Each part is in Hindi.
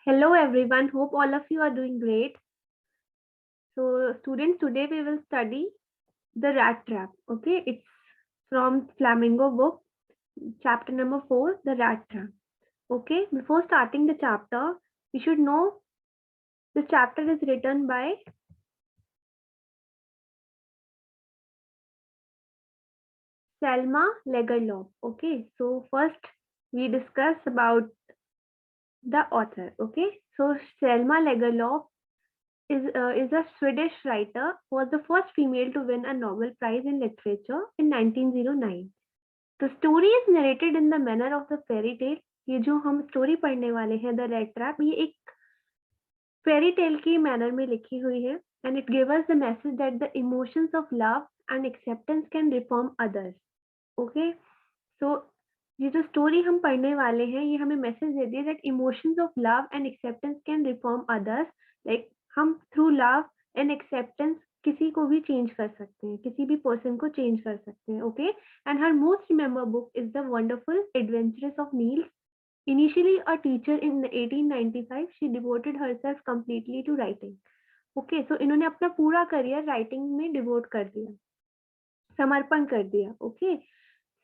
Hello everyone, hope all of you are doing great. So students, today we will study the rat trap. Okay, it's from Flamingo book, chapter number 4, the rat trap. Okay, before starting the chapter, we should know this chapter is written by Selma Lagerlof. Okay, so first we discuss about the author. Okay, so Selma Lagerlof is a Swedish writer, was the first female to win a Nobel Prize in Literature in 1909. The story is narrated in the manner of the fairy tale. ये जो हम स्टोरी पढ़ने वाले हैं द रेड ट्रैप, ये एक फेरी टेल की मैनर में लिखी हुई है and it give us the message that the emotions of love and acceptance can reform others. Okay, so ये जो स्टोरी हम पढ़ने वाले हैं ये हमें मैसेज देती है that emotions of love and acceptance can reform others. Like हम थ्रू लव एंड एक्सेप्टेंस किसी को भी चेंज कर सकते हैं, किसी भी पर्सन को चेंज कर सकते हैं. Okay, and her most remember book is the wonderful adventurous of Niels. Initially a teacher in 1895, she devoted herself completely to writing. Okay, so इन्होंने अपना पूरा करियर राइटिंग में डिवोट कर दिया, समर्पण कर दिया. Okay,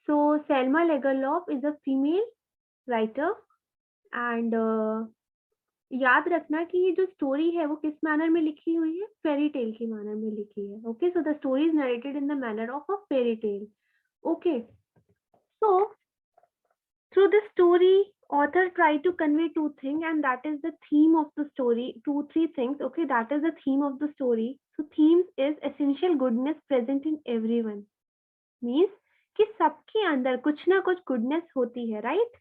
so Selma Lagerlof is a female writer and याद रखना कि ये जो स्टोरी है वो किस मैनर में लिखी हुई है, फेरी टेल की मैनर में लिखी है. Okay, so the story is narrated in the manner of a fairy tale. Okay, so through this story author tried to convey two things, and that is the theme of the story. Three things. Okay, that is the theme of the story. So themes is essential goodness present in everyone. Means कि सबके अंदर कुछ ना कुछ गुडनेस होती है, right?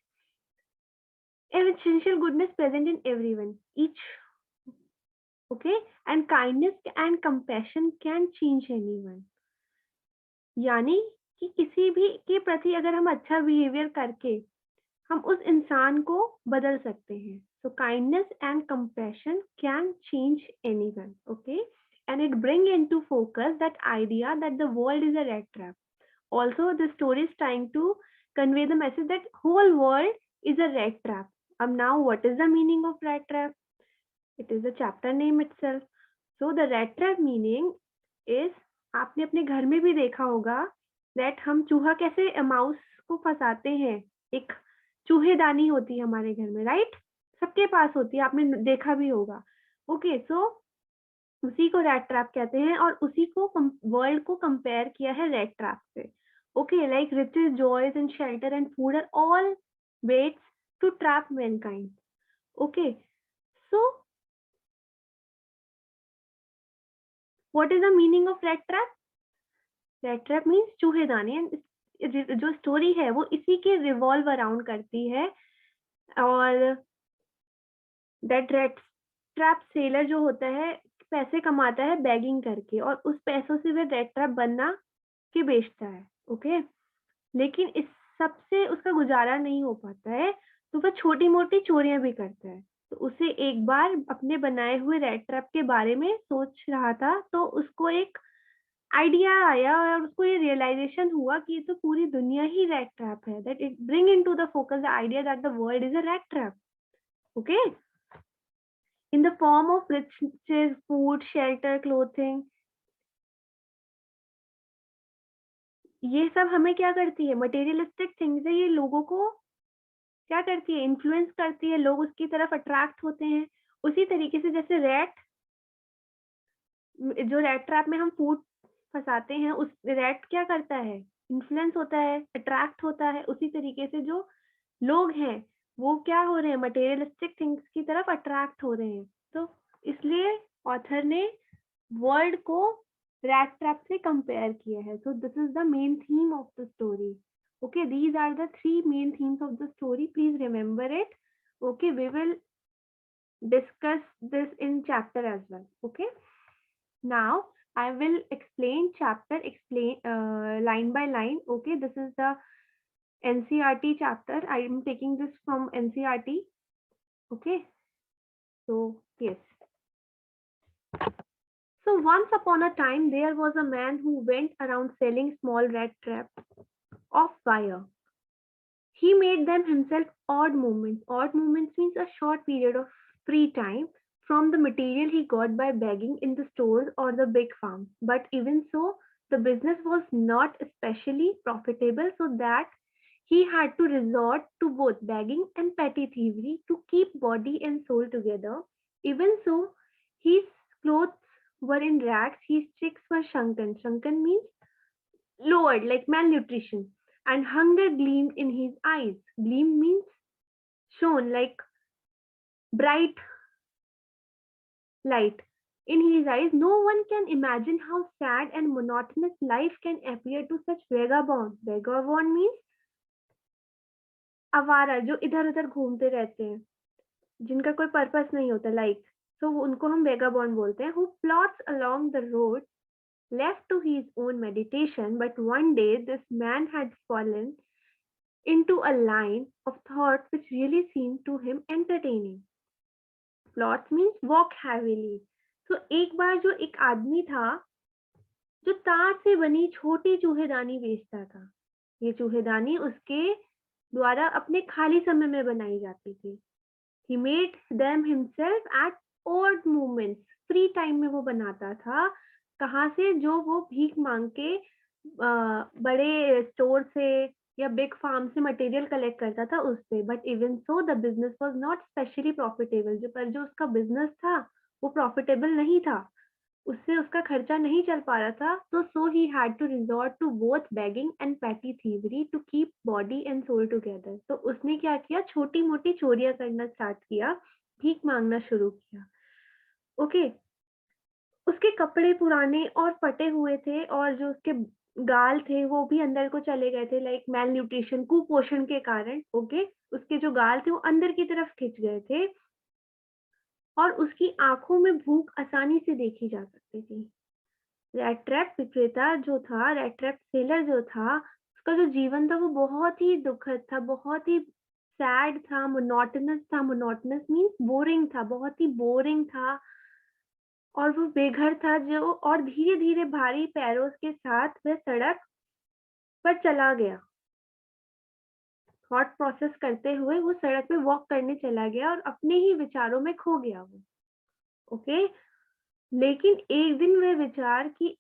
Essential goodness present in everyone, each. Okay, and kindness and compassion can change anyone. यानी कि किसी भी के प्रति अगर हम अच्छा बिहेवियर करके हम उस इंसान को बदल सकते हैं. सो kindness and compassion can change anyone. Okay, and it bring into focus that idea that the world is a rat trap. Also, the story is trying to convey the message that whole world is a rat trap. Now what is the meaning of rat trap? It is the chapter name itself. So the rat trap meaning is, आपने अपने घर में भी देखा होगा that हम चूहा कैसे माउस को फंसाते हैं. एक चूहेदानी होती है हमारे घर में, राइट? सबके पास होती है, आपने देखा भी होगा. ओके, सो उसी को रैट ट्रैप कहते हैं और उसी को वर्ल्ड को कंपेयर किया है रैट ट्रैप से. Okay, like riches, joys and shelter and food are all baits to trap mankind. Okay, so what is the meaning of rat trap? Rat trap means चूहेदानी. एंड जो स्टोरी है वो इसी के रिवॉल्व अराउंड करती है. और दैट रैट ट्रैप सेलर जो होता है पैसे कमाता है बैगिंग करके और उस पैसों से वह रैट ट्रैप बनना के बेचता है. ओके, लेकिन इस सबसे उसका गुजारा नहीं हो पाता है तो वह छोटी मोटी चोरियां भी करता है. तो उसे एक बार अपने बनाए हुए रैट ट्रैप के बारे में सोच रहा था तो उसको एक आइडिया आया और उसको ये रियलाइजेशन हुआ कि ये तो पूरी दुनिया ही रैट ट्रैप है. That it bring into the focus the idea that the world is a rat trap. Okay, in the form of riches, food, shelter, clothing. ये सब हमें क्या करती है? मटेरियलिस्टिक थिंग्स है, ये लोगों को क्या करती है? इन्फ्लुएंस करती है, लोग उसकी तरफ अट्रैक्ट होते हैं. उसी तरीके से जैसे जो रैट ट्रैप में हम फूड फंसाते हैं, उस रैट क्या करता है? इन्फ्लुएंस होता है, अट्रैक्ट होता है. उसी तरीके से जो लोग हैं वो क्या हो रहे हैं? मटेरियलिस्टिक थिंग्स की तरफ अट्रैक्ट हो रहे हैं. तो इसलिए ऑथर ने वर्ल्ड को रैट ट्रैप से कंपेयर किया है. So this is the main theme of the story. Okay, these are the three main themes of the story. Please remember it. Okay, we will discuss this in chapter as well. Okay, now I will explain chapter line by line. Okay, this is the NCERT chapter. I am taking this from NCERT. Okay, so yes. So once upon a time, there was a man who went around selling small rat traps of wire. He made them himself odd movements. Odd movements means a short period of free time from the material he got by begging in the stores or the big farms. But even so, the business was not especially profitable, so that he had to resort to both begging and petty thievery to keep body and soul together. Even so, his clothes were in rags, his cheeks were shrunken. Shrunken means lowered, like malnutrition, and hunger gleamed in his eyes. Gleam means shone, like bright light in his eyes. No one can imagine how sad and monotonous life can appear to such vagabond. Vagabond means आवारा, जो इधर उधर घूमते रहते हैं, जिनका कोई पर्पस नहीं होता, लाइक सो उनको हम वेगाबॉन्ड बोलते हैं. Who plots along the road left to his own meditation, but one day this man had fallen into a line of thought which really seemed to him entertaining. Plots means walk heavily. So एक बार जो एक आदमी था जो तार से बनी छोटी चूहेदानी बेचता था. ये चूहेदानी उसके द्वारा अपने खाली समय में बनाई जाती थी. He made them himself at odd moments. Free time में वो बनाता था. कहाँ से? जो वो भीख मांग के बड़े स्टोर से या बिग फार्म से मटेरियल कलेक्ट करता था उससे. But even so the business was not specially profitable. जो उसका बिजनेस था वो प्रॉफिटेबल नहीं था. उससे उसका खर्चा नहीं चल पा रहा था. So he had to resort to both begging and petty thievery to keep body and soul together. तो उसने क्या किया? छोटी मोटी चोरियां करना स्टार्ट किया, भीख मांगना शुरू किया. ओके. उसके कपड़े पुराने और फटे हुए थे और जो उसके गाल थे वो भी अंदर को चले गए थे, लाइक मेल न्यूट्रिशन, कुपोषण के कारण. ओके. उसके जो गाल थे वो अंदर की तरफ खिंच गए थे और उसकी आंखों में भूख आसानी से देखी जा सकती थी. रैट ट्रैप विक्रेता जो था, रैट ट्रैप सेलर जो था, उसका जो जीवन था वो बहुत ही दुखद था, बहुत ही सैड था, मोनोटोनस था. मोनोटोनस मीन्स बोरिंग था, बहुत ही बोरिंग था. और वो बेघर था जो, और धीरे धीरे भारी पैरों के साथ वह सड़क पर चला गया. थॉट प्रोसेस करते हुए वो सड़क पे वॉक करने चला गया और अपने ही विचारों में खो गया वो. ओके. लेकिन एक दिन वह विचार की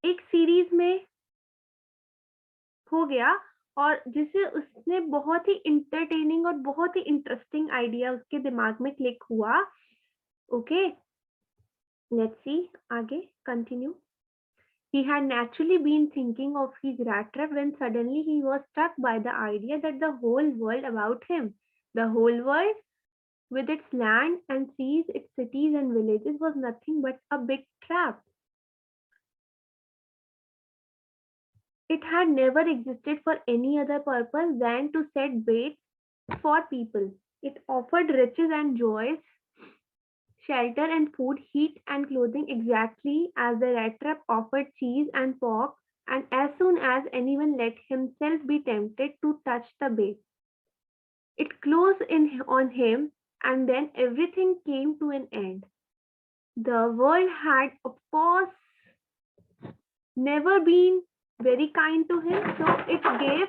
एक सीरीज में खो गया और जिसे उसने बहुत ही इंटरटेनिंग और बहुत ही इंटरेस्टिंग आइडिया उसके दिमाग में क्लिक हुआ. ओके. लेट्स सी आगे continue. He had naturally been thinking of his rat trap when suddenly he was struck by the idea that the whole world about him, the whole world with its land and seas, its cities and villages, was nothing but a big trap. It had never existed for any other purpose than to set bait for people. It offered riches and joys, shelter and food, heat and clothing, exactly as the rat trap offered cheese and pork, and as soon as anyone let himself be tempted to touch the bait, it closed in on him, and then everything came to an end. The world had, of course, never been very kind to him, so it gave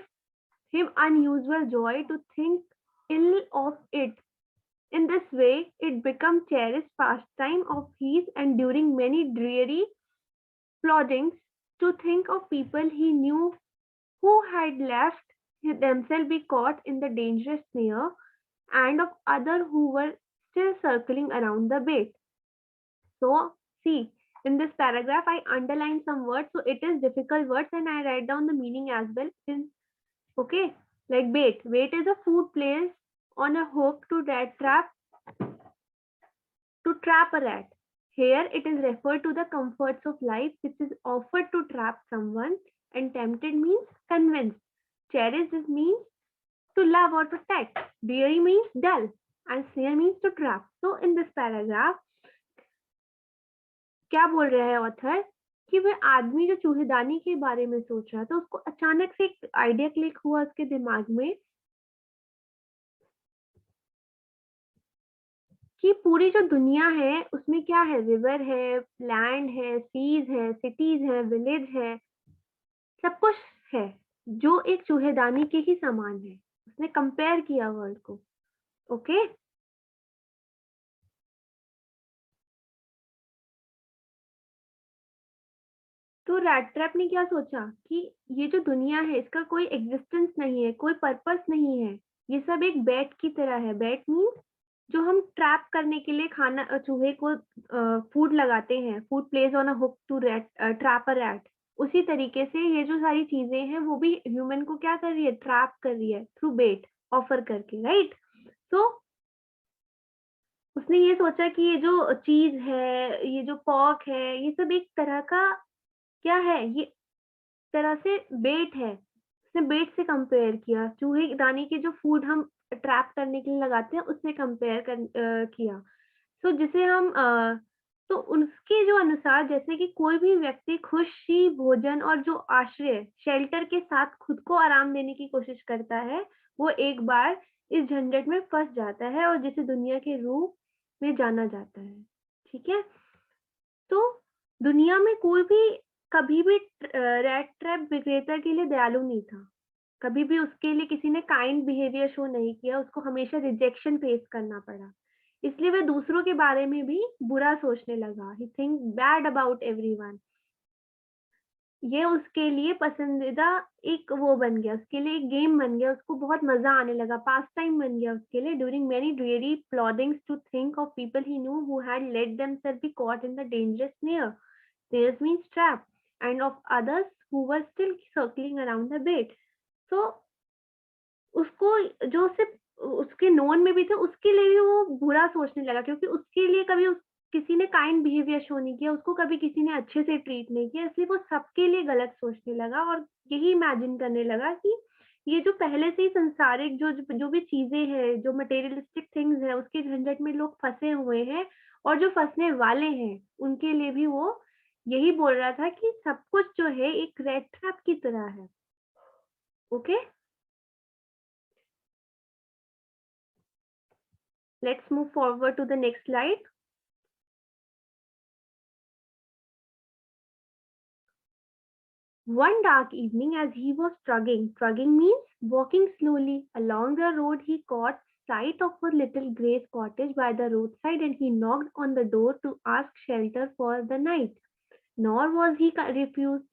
him unusual joy to think ill of it. In this way, it became cherished pastime of his, and during many dreary ploddings, to think of people he knew who had left themselves be caught in the dangerous snare, and of others who were still circling around the bait. So, see, in this paragraph, I underlined some words, so it is difficult words, and I write down the meaning as well. Okay, like bait. Bait is a food placed on a hook to trap a rat. Here it is referred to the comforts of life which is offered to trap someone, and tempted means convinced. Cherished means to love or protect. Deary means dull, and snare means to trap. So in this paragraph, क्या बोल रहा है ऑथर कि वह आदमी जो चूहेदानी के बारे में सोच रहा था, उसको अचानक से एक आइडिया क्लिक हुआ उसके दिमाग में कि पूरी जो दुनिया है उसमें क्या है, रिवर है, लैंड है, सीज है, सिटीज है, विलेज है, सब कुछ है जो एक चूहेदानी के ही समान है. उसने कंपेयर किया वर्ल्ड को. ओके. तो रैट ट्रैप ने क्या सोचा कि ये जो दुनिया है इसका कोई एग्जिस्टेंस नहीं है, कोई पर्पस नहीं है, ये सब एक बैट की तरह है। बैट मीन्स जो हम ट्रैप करने के लिए खाना चूहे को फूड लगाते हैं, food place on a hook to rat trap a rat. उसी तरीके से ये जो सारी चीजें हैं वो भी ह्यूमन को क्या कर रही है, ट्रैप कर रही है थ्रू बेट ऑफर करके, राइट। तो उसने ये सोचा कि ये जो चीज है, ये जो पॉक है, ये सब एक तरह का क्या है, ये तरह से बेट है। उसने बेट से कंपेयर किया, चूहे दानी के जो फूड हम ट्रैप करने के लिए लगाते हैं उससे कंपेयर किया। तो जिसे हम तो उसके जो अनुसार जैसे कि कोई भी व्यक्ति खुशी, भोजन और जो आश्रय, शेल्टर के साथ खुद को आराम देने की कोशिश करता है, वो एक बार इस झंझट में फँस जाता है और जिसे दुनिया के रूप में जाना जाता है। ठीक है? तो दुनिया में कोई भी कभी भी रैट ट्रैप विक्रेता के लिए दयालु नहीं था। कभी भी उसके लिए किसी ने काइंड बिहेवियर शो नहीं किया, उसको हमेशा रिजेक्शन फेस करना पड़ा। इसलिए वह दूसरों के बारे में भी बुरा सोचने लगा। ही थिंक बैड अबाउट एवरीवन। ये उसके लिए पसंदीदा एक वो बन गया, उसके लिए एक गेम बन गया, उसको बहुत मज़ा आने लगा, पास टाइम बन गया उसके लिए। During many dreary ploddings to think of people he knew who had let themselves be caught in the dangerous snare. Snares means trap, and of others who were still circling around the bait. So उसको जो सिर्फ़ उसके नोन में भी थे, उसके लिए भी वो बुरा सोचने लगा क्योंकि उसके लिए कभी उस किसी ने काइंड बिहेवियर शो नहीं किया, उसको कभी किसी ने अच्छे से ट्रीट नहीं किया, इसलिए वो सबके लिए गलत सोचने लगा और यही इमेजिन करने लगा कि ये जो पहले से ही संसारिक जो भी चीज़ें हैं, जो मटेरियलिस्टिक थिंग्स हैं, उसके झंझट में लोग फँसे हुए हैं और जो फँसने वाले हैं, उनके लिए भी वो यही बोल रहा था कि सब कुछ जो है एक रेट ट्रैप की तरह है। Okay? Let's move forward to the next slide. One dark evening, as he was trudging means walking slowly along the road, he caught sight of a little grey cottage by the roadside and he knocked on the door to ask shelter for the night. Nor was he refused.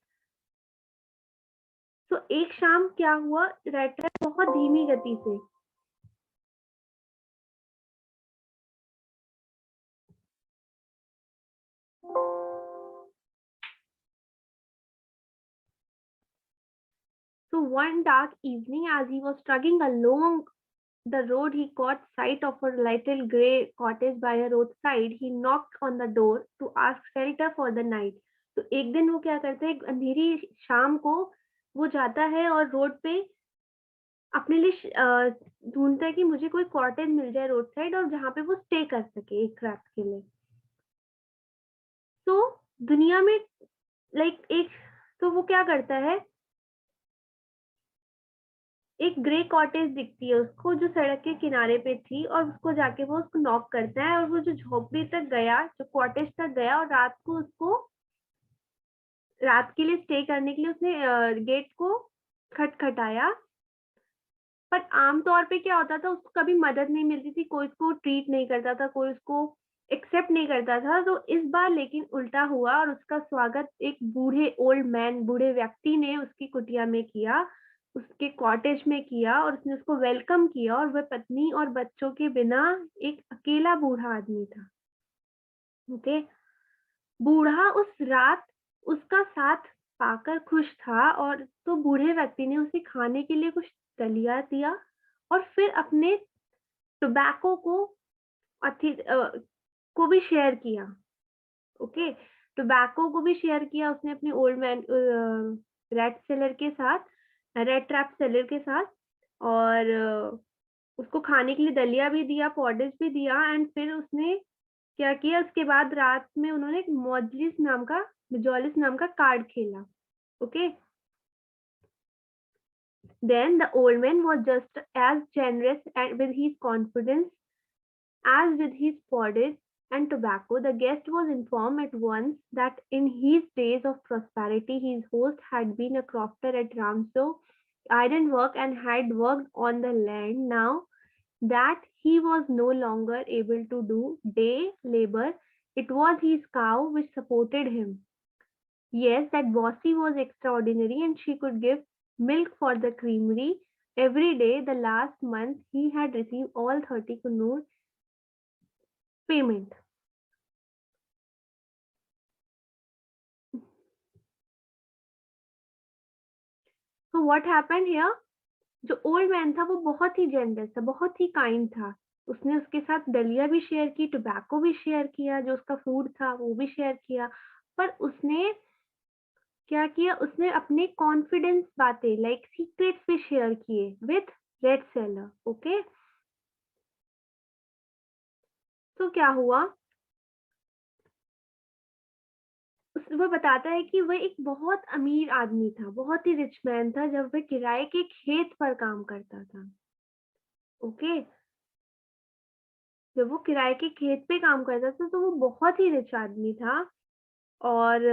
तो एक शाम क्या हुआ, रेटर बहुत धीमी गति से So one dark evening, as he was trudging along the road, he caught sight of a little grey cottage by a roadside. He knocked on the door to ask shelter for the night. तो एक दिन वो क्या करता है, एक अंधेरी शाम को वो जाता है और रोड पे अपने लिए ढूंढता है कि मुझे कोई कॉटेज मिल जाए रोड साइड और जहाँ पे वो स्टे कर सके एक रात के लिए। तो दुनिया में लाइक एक तो वो क्या करता है, एक ग्रे कॉटेज दिखती है उसको जो सड़क के किनारे पे थी और उसको जाके वो उसको नॉक करता है और वो जो झोपड़ी तक गया, जो कॉटेज तक गया और रात को उसको रात के लिए स्टे करने के लिए उसने गेट को खटखटाया। पर आम तौर पे क्या होता था, उसको कभी मदद नहीं मिलती थी, कोई उसको ट्रीट नहीं करता था, कोई उसको एक्सेप्ट नहीं करता था। तो इस बार लेकिन उल्टा हुआ और उसका स्वागत एक बूढ़े ओल्ड मैन, बूढ़े व्यक्ति ने उसकी कुटिया में किया, उसके कॉटेज में किया और उसने उसको वेलकम किया और वह पत्नी और बच्चों के बिना एक अकेला बूढ़ा आदमी था। ओके, बूढ़ा उस रात उसका साथ पाकर खुश था और तो बूढ़े व्यक्ति ने उसे खाने के लिए कुछ दलिया दिया और फिर अपने टोबैको को को भी शेयर किया। ओके, टोबैको को भी शेयर किया उसने अपने ओल्ड मैन रेड सेलर के साथ, रेड ट्रैप सेलर के साथ और उसको खाने के लिए दलिया भी दिया, पॉडेज भी दिया एंड फिर उसने क्या किया, उसके बाद रात में उन्होंने एक मजॉलिस नाम का कार्ड खेला। Okay, then the old man was just as generous with his confidence as with his pottage and tobacco. The guest was informed at once that in his days of prosperity, his host had been a crofter at Ramsdorf ironwork and had worked on the land. Now that he was no longer able to do day labor, it was his cow which supported him. Yes, that Bossy was extraordinary and she could give milk for the creamery every day. The last month he had received all 30 kunur payment. So what happened here? जो ओल्ड मैन था वो बहुत ही जेनरस था, बहुत ही काइंड था। उसने उसके साथ दलिया भी शेयर की, टोबैको भी शेयर किया, जो उसका फूड था वो भी शेयर किया। पर उसने क्या किया, उसने अपने कॉन्फिडेंस बातें लाइक सीक्रेट्स भी शेयर किए विथ रेड सेलर। ओके, तो क्या हुआ, वो बताता है कि वह एक बहुत अमीर आदमी था, बहुत ही रिच मैन था, जब वह किराए के खेत पर काम करता था। ओके, जब वो किराए के खेत पे काम करता था तो वो बहुत ही रिच आदमी था। और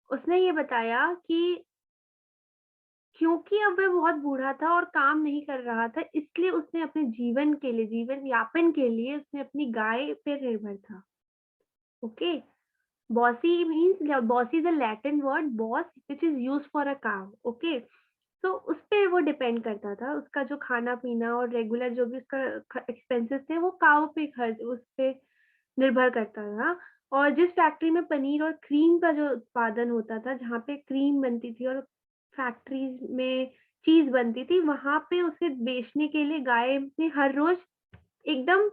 उसने ये बताया कि क्योंकि अब वह बहुत बूढ़ा था और काम नहीं कर रहा था, इसलिए उसने अपने जीवन के लिए, जीवन यापन के लिए उसने अपनी गाय पे निर्भर था। Okay, bossy means, boss is a Latin word boss which is use for a cow. Okay, तो उस पे वो डिपेंड करता था, उसका जो खाना पीना और रेगुलर जो भी उसका एक्सपेंसेस थे वो काउ पे खर्च, उस पे निर्भर करता था। और जिस फैक्ट्री में पनीर और क्रीम का जो उत्पादन होता था, जहाँ पे क्रीम बनती थी और फैक्ट्रीज में चीज बनती थी, वहां पे उसे बेचने के लिए गाय ने हर रोज एकदम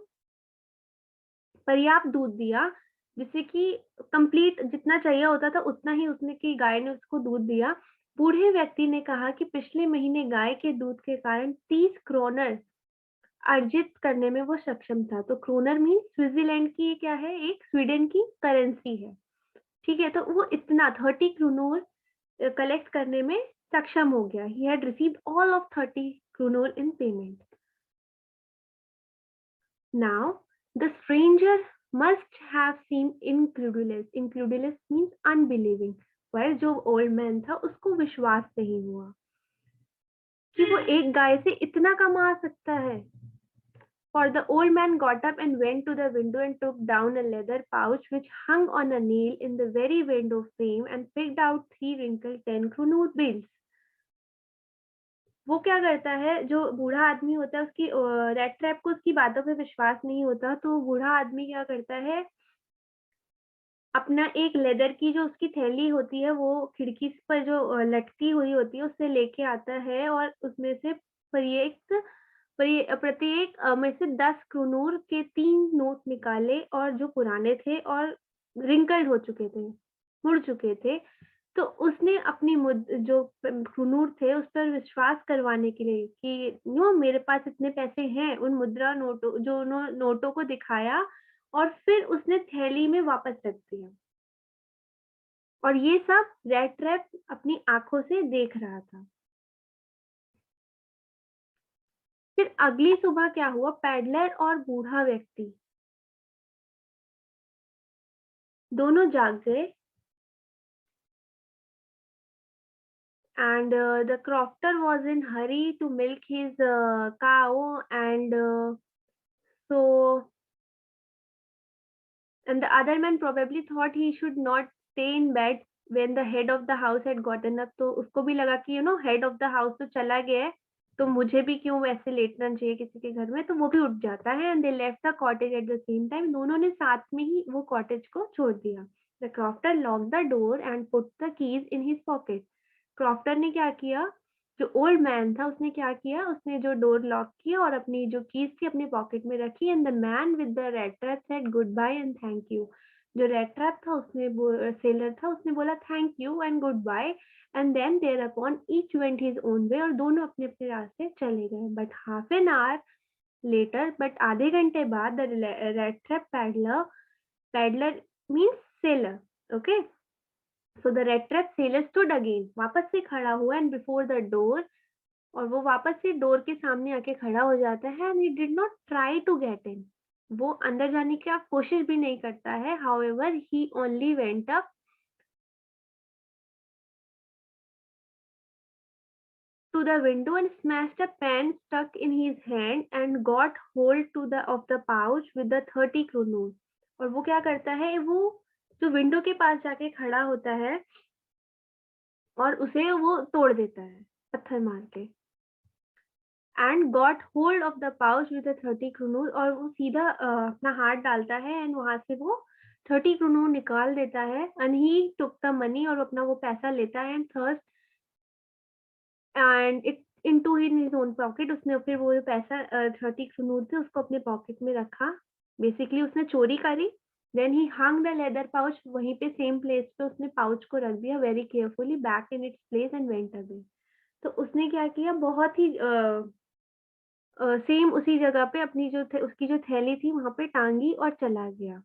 पर्याप्त दूध दिया, जिससे कि कंप्लीट जितना चाहिए होता था उतना ही उसने की गाय ने उसको दूध दिया। बूढ़े व्यक्ति ने कहा कि पिछले महीने गाय के दूध के कारण 30 क्रोनर अर्जित करने में वो सक्षम था। तो क्रोनर मीन स्विट्जरलैंड की क्या है, एक स्वीडन की करेंसी है। ठीक है, तो वो इतना 30 क्रोनर कलेक्ट करने में सक्षम हो गया। He had received all of 30 kroner in payment. Now, the stranger must have seemed incredulous. Incredulous means unbelieving. पर जो ओल्ड मैन था उसको विश्वास नहीं हुआ कि वो एक गाय से इतना कमा सकता है। For the old man got up and went to the window and took down a leather pouch which hung on a nail in the very window frame and picked out 3 wrinkled 10 kroner bills. वो क्या करता है, जो बूढ़ा आदमी होता है उसकी रेड ट्रैप को उसकी बातों पे विश्वास नहीं होता, तो बूढ़ा आदमी क्या करता है, अपना एक लेदर की जो उसकी थैली होती है वो खिड़की पर जो लटकी हुई होती है उससे लेके आता है और उसमें से प्रत्येक में से 10 क्रोनूर के 3 नोट निकाले और जो पुराने थे और रिंकल्ड हो चुके थे, मुड़ चुके थे। तो उसने अपनी जो क्रोनूर थे उस पर विश्वास करवाने के लिए कि नो मेरे पास इतने पैसे हैं, उन मुद्रा नोटों जो नोटों को दिखाया और फिर उसने थैली में वापस रख दिया। और ये सब रेड ट्रैप अपनी आंखों से देख रहा था। फिर अगली सुबह क्या हुआ, पैडलर और बूढ़ा व्यक्ति दोनों जाग गए। And the crofter was in hurry to milk his cow, and so and the other man probably thought he should not stay in bed when the head of the house had gotten up. तो उसको भी लगा कि head of the house तो चला गया है, तो मुझे भी क्यों वैसे लेटना चाहिए किसी के घर में, तो वो भी उठ जाता है। And they left the cottage at the same time, दोनों ने साथ में ही वो कॉटेज को छोड़ दिया। The crofter lock the door and put the keys in his pocket. Crofter ने क्या किया, जो ओल्ड मैन था उसने क्या किया, उसने जो डोर लॉक किया और अपनी जो कीज थी अपने पॉकेट में रखी। And the man with the rat trap said goodbye and thank you. जो रेड ट्रैप था उसने सेलर था, उसने बोला thank you and goodbye. And then thereupon each went his own way, और दोनों अपने अपने रास्ते चले गए। But half an hour later, but आधे घंटे बाद, the rat trap peddler means seller, okay, so the rat trap seller stood again, वापस से खड़ा हुआ एंड बिफोर द डोर, और वो वापस से डोर के सामने आके खड़ा हो जाता है। And he did not try to get in, वो अंदर जाने की आप कोशिश भी नहीं करता है। However he only went up to the window and smashed a pen stuck in his hand and got hold to the of the pouch with the 30 kroner। और वो क्या करता है, वो जो विंडो के पास जाके खड़ा होता है और उसे वो तोड़ देता है पत्थर मार के। And got hold of the pouch with 30 क्रोनूर, और वो सीधा अपना हाथ डालता है एंड वहां से वो 30 क्रोनूर निकाल देता है। And he took the money, और अपना वो पैसा लेता है and thrust and it into his own pocket. उसने फिर वो पैसा 30 क्रोनूर थे उसको अपने पॉकेट में रखा। बेसिकली उसने चोरी करी। Then he hung the leather pouch, वहीं पे सेम प्लेस पे उसने पाउच को रख दिया very carefully back in its place and went away. तो उसने क्या किया, बहुत ही सेम उसी जगह पे अपनी उसकी जो थैली थी वहां पे टांगी और चला गया।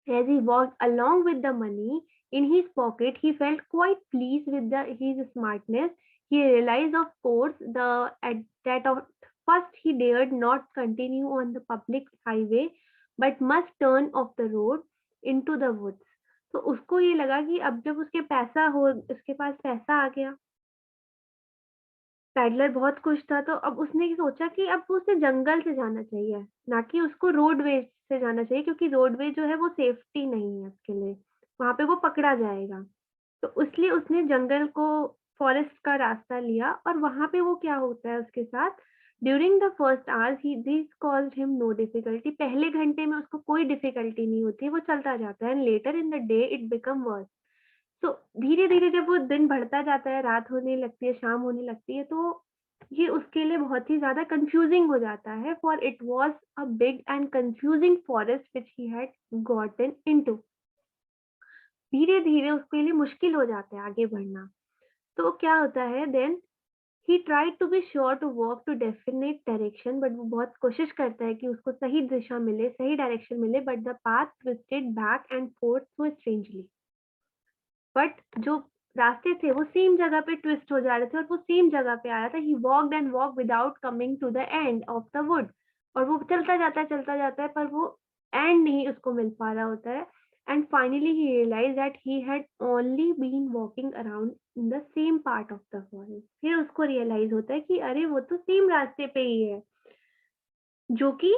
As he walked along with the money in his pocket, he felt quite pleased with his smartness. He realized, of course, that at first he dared not continue on the public highway, but must turn off the road into the woods. तो उसको ये लगा कि अब जब उसके पास पैसा आ गया, पैडलर बहुत खुश था, तो अब उसने सोचा कि अब उसे जंगल से जाना चाहिए, ना कि उसको रोडवे से जाना चाहिए, क्योंकि रोडवे जो है वो सेफ्टी नहीं है उसके लिए, वहां पे वो पकड़ा जाएगा। तो इसलिए उसने जंगल को, फॉरेस्ट का रास्ता लिया। और वहां पे वो क्या होता है उसके साथ, during the first hours he this caused him no difficulty. पहले घंटे में उसको कोई डिफिकल्टी नहीं होती, वो चलता जाता है। And later in the day it become verse. तो धीरे धीरे जब वो दिन बढ़ता जाता है, रात होने लगती है, शाम होने लगती है, तो ये उसके लिए बहुत ही ज्यादा कंफ्यूजिंग हो जाता है। For it was a big and confusing forest which he had gotten into. धीरे धीरे उसके लिए मुश्किल हो जाता है आगे बढ़ना। तो क्या होता है, then he tried to be sure to walk to definite direction, but वो बहुत कोशिश करता है कि उसको सही दिशा मिले, सही डायरेक्शन मिले, but the path twisted back and fourth so strangely. But जो रास्ते थे वो सेम जगह पे ट्विस्ट हो जा रहे थे और वो सेम जगह पे आ रहा था। He walked and walk without coming to the end of the wood. और वो चलता जाता है, पर वो एंड नहीं उसको मिल पा रहा होता है। And finally he realise that he had only been walking around in the same part of the forest. फिर उसको रियलाइज होता है कि अरे वो तो सेम रास्ते पे ही है, जो कि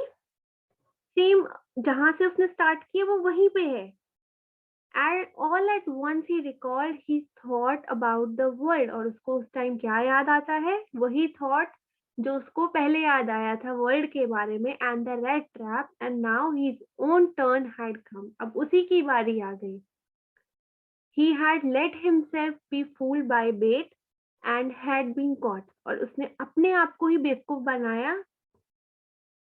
सेम जहां से उसने स्टार्ट किया वो वहीं पे है। And all at once he recalled his thought about the world। और उसको उस टाइम क्या याद आता है, वही थॉट जो उसको पहले याद आया था वर्ल्ड के बारे में, and the rat trap. And now his own turn had come. अब उसी की बारी आ गई। He had let himself be fooled by bait and had been caught। और उसने अपने आप को ही बेवकूफ बनाया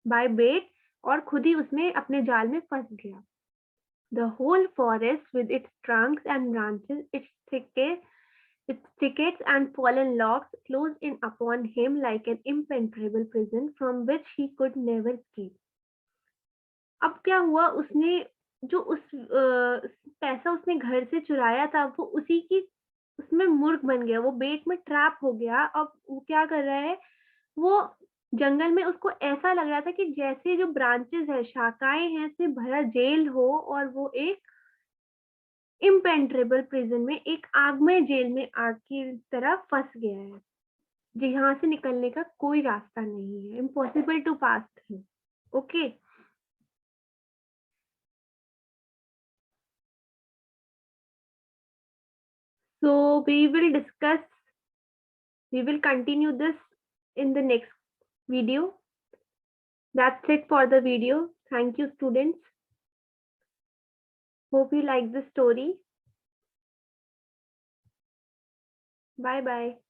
बाय बेट, और खुद ही उसमें अपने जाल में फंस गया। The whole forest, with its trunks and branches, its thickets and fallen logs, closed in upon him like an impenetrable prison from which he could never escape। अब क्या हुआ, उसने जो पैसा उसने घर से चुराया था, वो उसी की उसमें मुर्ग बन गया, वो बेट में ट्रैप हो गया। अब वो क्या कर रहा है, वो जंगल में उसको ऐसा लग रहा था कि जैसे जो ब्रांचेस है, शाखाएं हैं, से भरा जेल हो, और वो एक इम्पेनेट्रेबल प्रिजन में, एक आगमय जेल में आग की तरह फंस गया है, जहाँ से निकलने का कोई रास्ता नहीं है, impossible to pass through. Okay, so we will continue this in the next video. That's it for the video. Thank you, students. Hope you like the story. Bye bye.